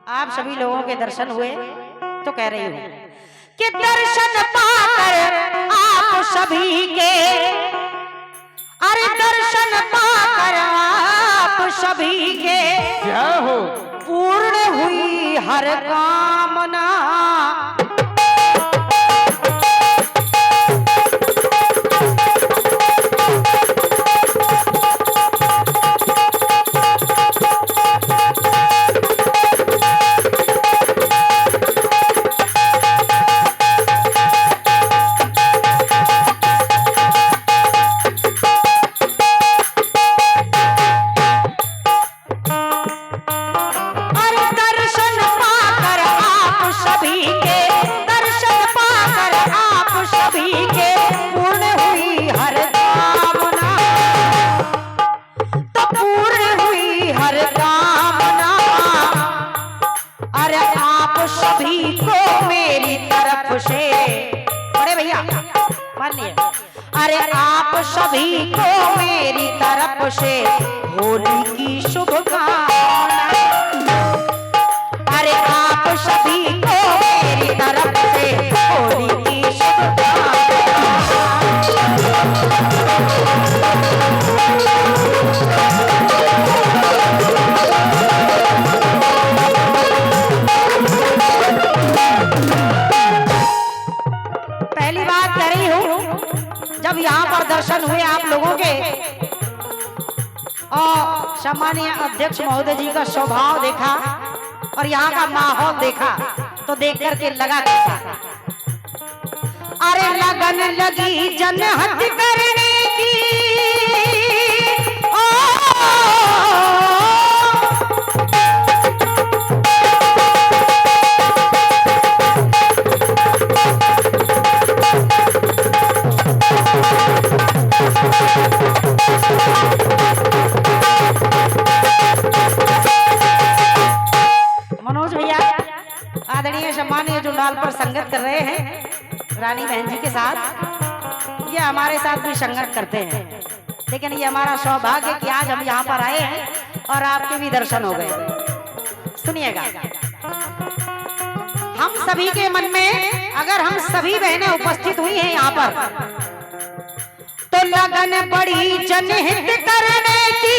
आप सभी लोगों के दर्शन हुए तो कह रही हूँ कि दर्शन पाकर आप सभी के, अरे दर्शन पाकर आप सभी के क्या हो पूर्ण हुई हर कामना। सभी को मेरी तरफ से, बड़े भैया मानिए, अरे आप सभी को मेरी तरफ से होली की शुभकामना। अरे आप सभी को मेरी तरफ से होली की शुभकामना। जब यहाँ पर दर्शन हुए आप लोगों के और सम्मानीय अध्यक्ष महोदय जी का स्वभाव देखा और यहाँ का माहौल देखा तो देख करके लगा कैसा, अरे लगन लगी जनहत करने की, आदरणीय सम्मानीय जुंडाल पर संगत कर रहे हैं रानी बहन जी के साथ। ये हमारे साथ भी संगत करते हैं, लेकिन ये हमारा सौभाग्य है कि आज हम यहाँ पर आए हैं और आपके भी दर्शन हो गए। सुनिएगा, हम सभी के मन में अगर हम सभी बहनें उपस्थित हुई हैं यहाँ पर तो लगन बड़ी जनहित करने की,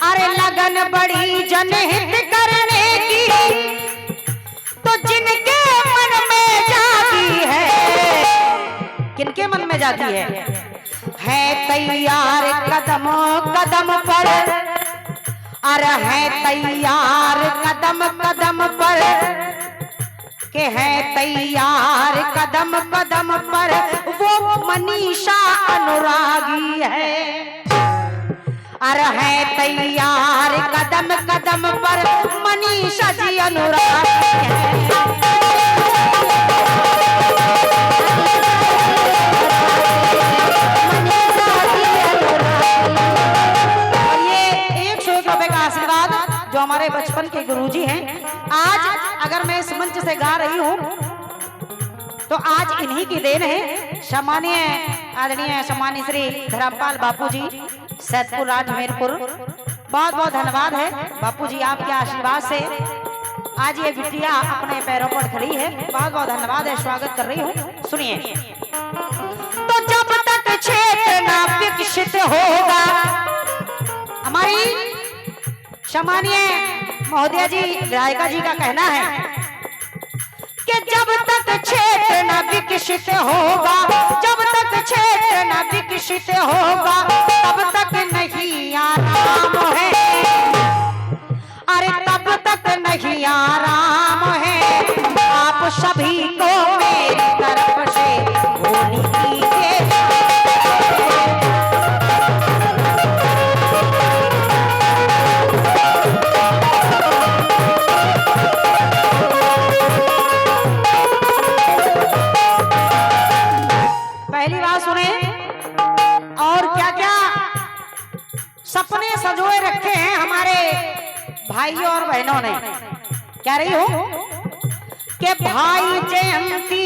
अरे लगन बड़ी जनहित करने की, तो जिनके मन में जाती है, किनके मन में जाती है तैयार कदम कदम पर, अरे है तैयार कदम कदम पर, के है तैयार कदम कदम पर वो मनीषा अनुरागी है। अरे है तैयार कदम कदम पर मनीषा जी अनुरागी है। और ये 101 रुपए का आशीर्वाद जो हमारे बचपन के गुरुजी हैं, आज अगर मैं इस मंच से गा रही हूँ तो आज इन्हीं की देन है। सम्मानीय आदरणीय सम्मानीय श्री धर्मपाल बापू जी सैदपुर राजमेरपुर, बहुत बहुत धन्यवाद है बापू जी, आपके आशीर्वाद से आज ये बिटिया अपने पैरों पर खड़ी है। बहुत बहुत धन्यवाद है, स्वागत कर रही हूँ। सुनिए, तो जब तक क्षेत्र ना विकसित होगा, हमारी सम्मानीय महोदया जी गायिका जी का कहना है कि जब तक क्षेत्र न विकसित होगा, जब तक क्षेत्र न विकसित होगा तब तक नहीं आराम है, अरे तब तक नहीं आराम है। आप सभी को मेरी तरफ से होली कीजिए। पहली बात सुने, और क्या क्या सपने सजोए रखे हैं हमारे भाइयों और बहनों ने। कह रही हूं कि भाई जयंती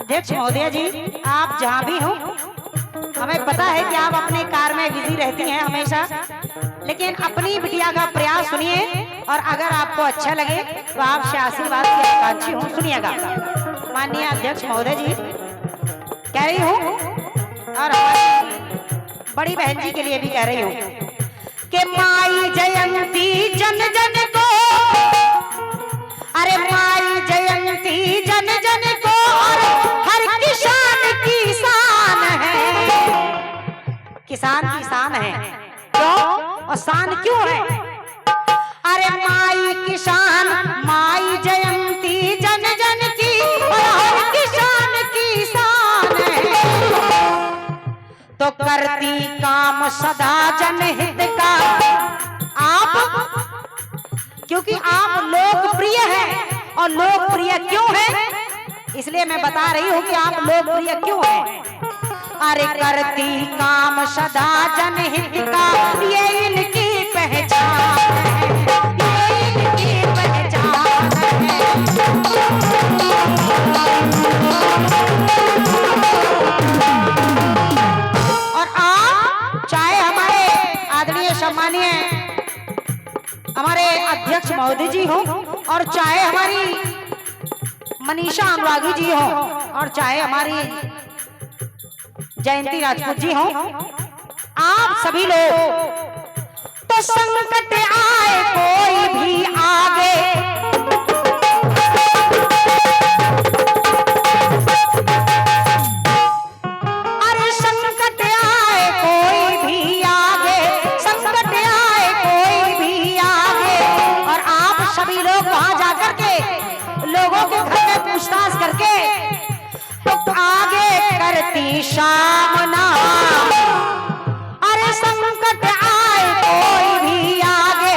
अध्यक्ष महोदय जी, आप जहाँ भी हो, हमें पता है कि आप अपने कार में बिजी रहती हैं हमेशा, लेकिन अपनी बिटिया का प्रयास सुनिए और अगर आपको अच्छा लगे तो आपसे आशीर्वाद की आकांक्षी हूँ। सुनिएगा। माननीय अध्यक्ष महोदय जी, कह रही हूँ और हमारी बड़ी बहन जी के लिए भी कह रही हूँ कि माई जयंती जन जन को, अरे माई जयंती जन जन को और हर किसान की शान है। किसान की शान है, क्यों और शान क्यों है? अरे माई किसान, माई जयंती जन जन की और हर किसान की शान है। तो करती काम सदा जनहित का आप, क्योंकि आप लोकप्रिय हैं। और लोकप्रिय क्यों है, इसलिए मैं बता रही हूं कि आप लोकप्रिय क्यों हैं। अरे करती काम सदा जनहित का, ये इनकी पहचान है, ये इनकी पहचान है। और आप चाहे हमारे आदरणीय सम्मानीय हमारे अध्यक्ष महोदय जी हो, और चाहे हमारी मनीषा अनुरागी जी हो, और चाहे हमारी जयंती राजपूत जी हो, आप सभी लोग तो संकट आए कोई भी आगे, अरे संकट आए कोई भी आगे, संकट आए कोई भी आगे। और आप सभी लोग वहां जाकर के लोगों के घर में पूछताछ करके तो आगे करती सामना। अरे संकट आए कोई भी आगे,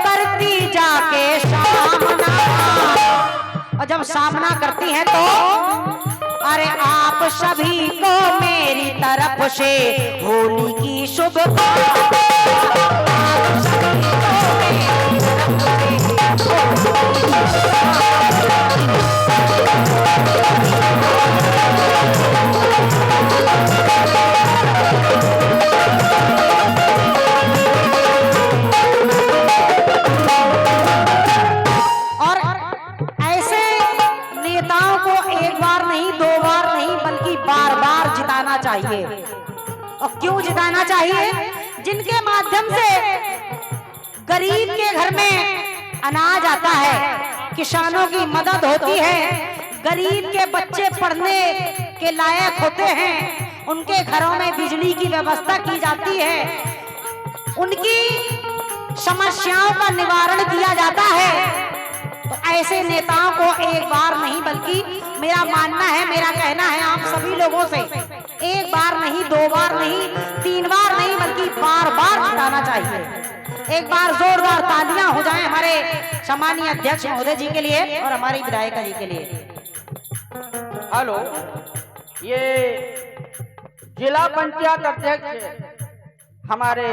करती जाके सामना। और जब सामना करती है तो अरे आप सभी को मेरी तरफ से होली की शुभकामनाएं। और ऐसे नेताओं को एक बार नहीं, दो बार नहीं, बल्कि बार बार जिताना चाहिए। और क्यों जिताना चाहिए? जिनके माध्यम से गरीब के घर में अनाज आता है, किसानों की मदद होती है, गरीब के बच्चे पढ़ने के लायक होते हैं, उनके घरों में बिजली की व्यवस्था की जाती है, उनकी समस्याओं का निवारण किया जाता है। तो ऐसे नेताओं को एक बार नहीं, बल्कि मेरा मानना है, मेरा कहना है आप सभी लोगों से, एक बार नहीं, दो बार नहीं, तीन बार नहीं, बल्कि बार बार जिताना चाहिए। एक बार जोरदार तालियां हो जाएं हमारे सम्मानीय अध्यक्ष महोदय जी के लिए और हमारी विधायिका जी के लिए। हेलो, ये जिला पंचायत अध्यक्ष हमारे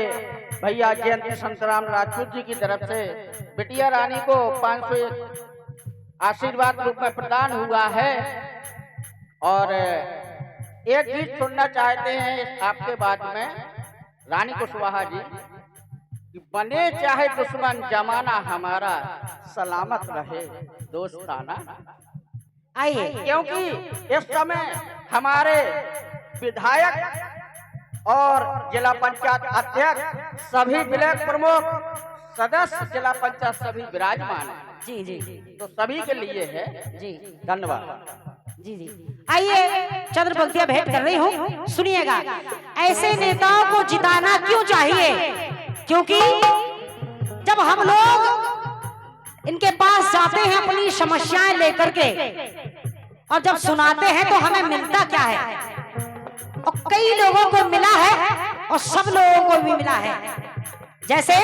भैया जयंती संतराम राजपूत जी की तरफ से बिटिया रानी को 501 आशीर्वाद रूप में प्रदान हुआ है। और एक गीत सुनना चाहते हैं आपके बाद में रानी कुशवाहा जी कि बने चाहे दुश्मन जमाना हमारा, सलामत रहे दोस्ताना। आइए, क्योंकि इस समय हमारे विधायक और जिला पंचायत अध्यक्ष सभी ब्लॉक प्रमुख सदस्य जिला पंचायत सभी विराजमान हैं। जी जी तो सभी के लिए है जी, धन्यवाद। जी जी। आइए, चंद्र पंक्तियां भेंट कर रही हूँ, सुनिएगा। ऐसे नेताओं को जिताना क्यों चाहिए? क्योंकि जब हम लोग इनके पास जाते हैं अपनी समस्याएं लेकर के, और जब सुनाते हैं तो हमें मिलता क्या है? और कई लोगों को मिला है और सब लोगों को भी मिला है। जैसे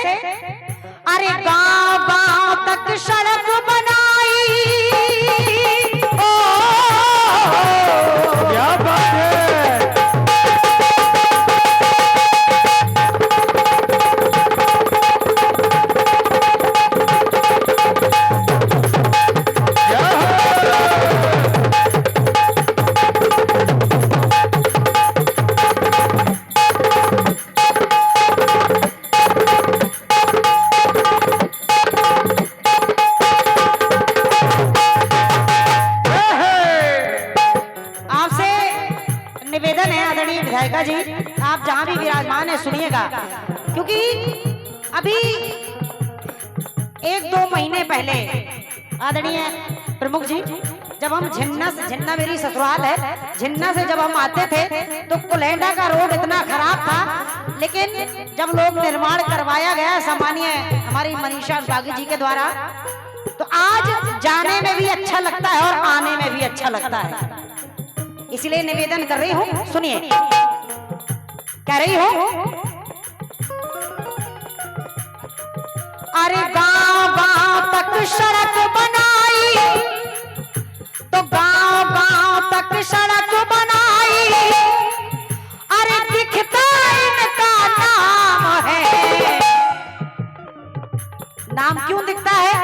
अरे गांव गांव तक सड़क बनाई, ओ क्या बात है। है, सुनिएगा। क्योंकि अभी 1-2 महीने पहले आदरणीय प्रमुख जी, जब हम झिन्ना मेरी ससुराल है, झिन्ना से जब हम आते थे तो कुलेंडा का रोड इतना खराब था, लेकिन जब लोग निर्माण करवाया गया सम्मानीय हमारी मनीषा बागी जी के द्वारा, तो आज जाने में भी अच्छा लगता है और आने में भी अच्छा लगता है। इसलिए निवेदन कर रही हूँ, सुनिए, कह रही हूँ, अरे गांव गांव तक सड़क बनाई, तो गांव गांव तक सड़क बनाई, अरे दिखता इनका नाम है। नाम क्यों दिखता है?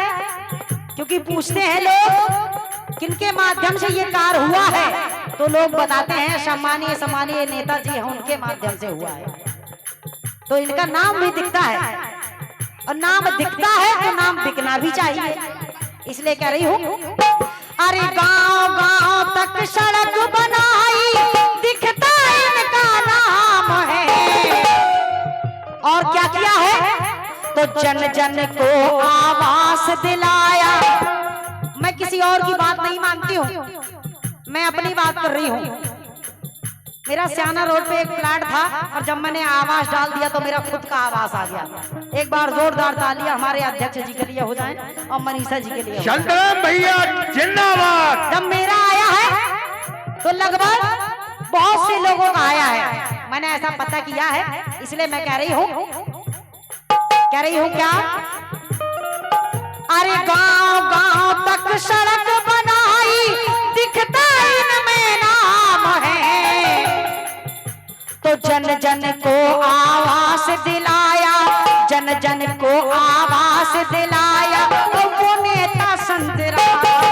क्योंकि पूछते हैं लोग किनके माध्यम से ये कार्य हुआ है, तो लोग बताते हैं सम्मानीय नेताजी हैं, उनके माध्यम से हुआ है। तो इनका नाम भी दिखता है, और नाम दिखता है तो नाम बिकना भी चाहिए। इसलिए कह रही हूँ, अरे गांव गांव तक सड़क बनाई, दिखता इनका नाम है। और क्या किया है? तो जन जन को आवास दिलाया। मैं किसी और की बात नहीं मानती हूँ, मैं अपनी बात कर रही हूँ। मेरा सियाना रोड पे एक प्लाट था, और जब मैंने आवास डाल दिया तो मेरा खुद का आवास आ गया। एक बार जोरदार तालियां हमारे अध्यक्ष जी के लिए हो जाएं और मनीषा जी के लिए। शांताराम भैया जिंदाबाद। जब मेरा आया है तो लगभग बहुत से लोगों का आया है, मैंने ऐसा पता किया है। इसलिए मैं कह रही हूँ क्या, अरे गांव गांव तक सड़क बनाई, दिखता इनमें नाम है। तो जन जन को आवास दिलाया, जन जन को आवास दिलाया, तो वो नेता संत राम है।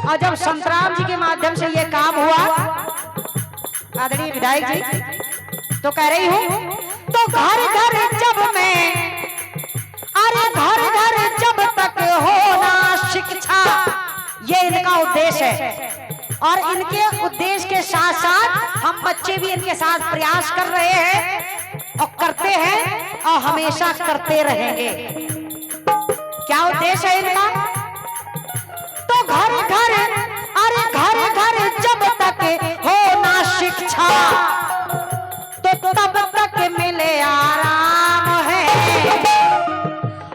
और जब संतराम जी के माध्यम से ये काम हुआ, आदरणीय विधायक जी, तो कह रही हूँ, तो घर घर जब मैं, अरे घर घर जब तक होना शिक्षा, ये इनका उद्देश्य है। और इनके उद्देश्य के साथ साथ हम बच्चे भी इनके साथ प्रयास कर रहे हैं और करते हैं और हमेशा करते रहेंगे। क्या उद्देश्य है इनका? तो घर घर, अरे घर घर जब तक होना शिक्षा, तो तब तक मिले आराम है।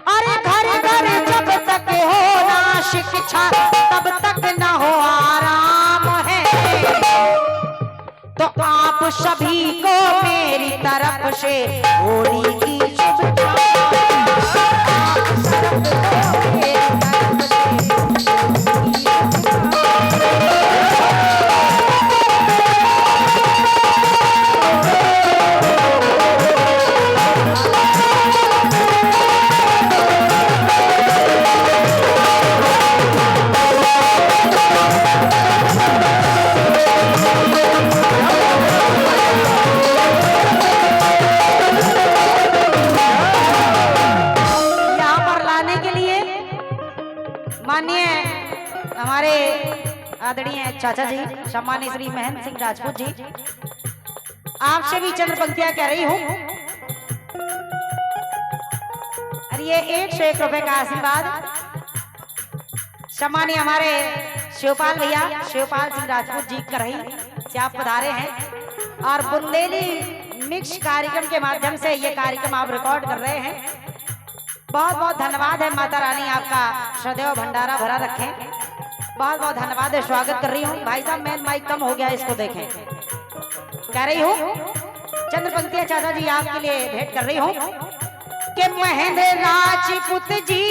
अरे घर घर जब तक होना शिक्षा, तब तक न हो आराम है। तो आप सभी को मेरी तरफ से होली की शुभकामनाएं। माननीय हमारे आदरणीय चाचा जी सम्मानित श्री महेंद्र सिंह राजपूत जी, आपसे भी चंद्र पंक्तियां कह रही हूं। और ये 101 रुपए का आशीर्वाद सम्मानीय हमारे शिवपाल भैया, शिवपाल सिंह राजपूत जी करही से आप पधारे हैं, और बुंदेली मिक्स कार्यक्रम के माध्यम से ये कार्यक्रम आप रिकॉर्ड कर रहे हैं। बहुत बहुत धन्यवाद है। माता रानी आपका सदैव भंडारा भरा रखें। बहुत बहुत धन्यवाद है। स्वागत कर रही हूँ। भाई साहब मेन माइक कम हो गया, इसको देखें। कह रही हूँ, चंद्र पंक्तियां चाचा जी आपके लिए भेंट कर रही हूँ कि महेंद्र राजपूत जी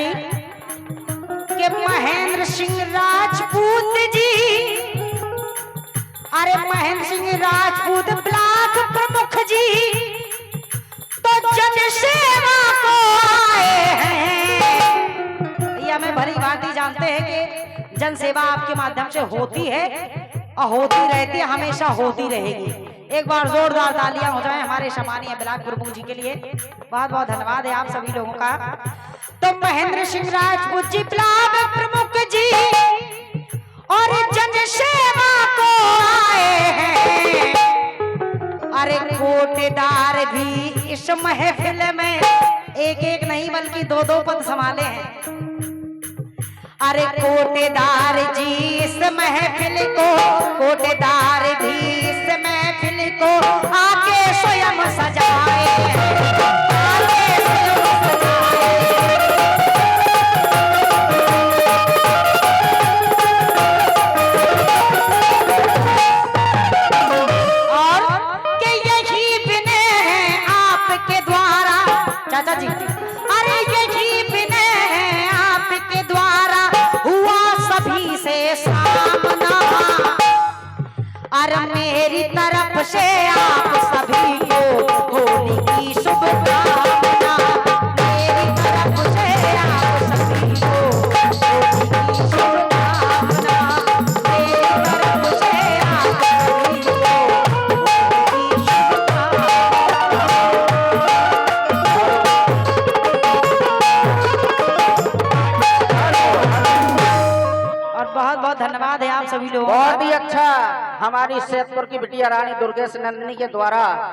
जी कि महेंद्र सिंह राजपूत जी, अरे महेंद्र सिंह राजपूत ब्लॉक प्रमुख जी तो जन सेवा को आए हैं। ये हमें भली भांति जानते हैं कि जन सेवा आपके माध्यम से होती है और होती रहती है, हमेशा होती रहेगी। एक बार जोरदार तालियां हो जाएं हमारे सम्मानीय ब्लॉक प्रमुख जी के लिए। बहुत बहुत धन्यवाद है आप सभी लोगों का। तो महेंद्र सिंह राजपूत जी ब्लॉक प्रमुख जी और जन सेवा को आए हैं। अरे कोटेदार भी इस महफिल में एक एक नहीं बल्कि दो दो पद संभाले हैं। अरे कोटेदार जी इस महफिल को, कोटेदार भी इस महफिल को आके स्वयं सजाए हैं, आके स्वयं सजाए। और के यही बिने हैं आपके द्वारा चाचा जी, अरे यही बिने हैं आपके द्वारा हुआ सभी से सामना। अरे मेरी तरफ से आप सभी को होली की शुभकामना। मेरी तरफ से आप सभी को होली की शुभकामना। मेरी तरफ से आप सभी को होली की शुभकामना। और बहुत बहुत धन्यवाद है आप सभी लोगों का। बहुत ही अच्छा हमारी सैदपुर की बिटिया रानी दुर्गेश नंदिनी के द्वारा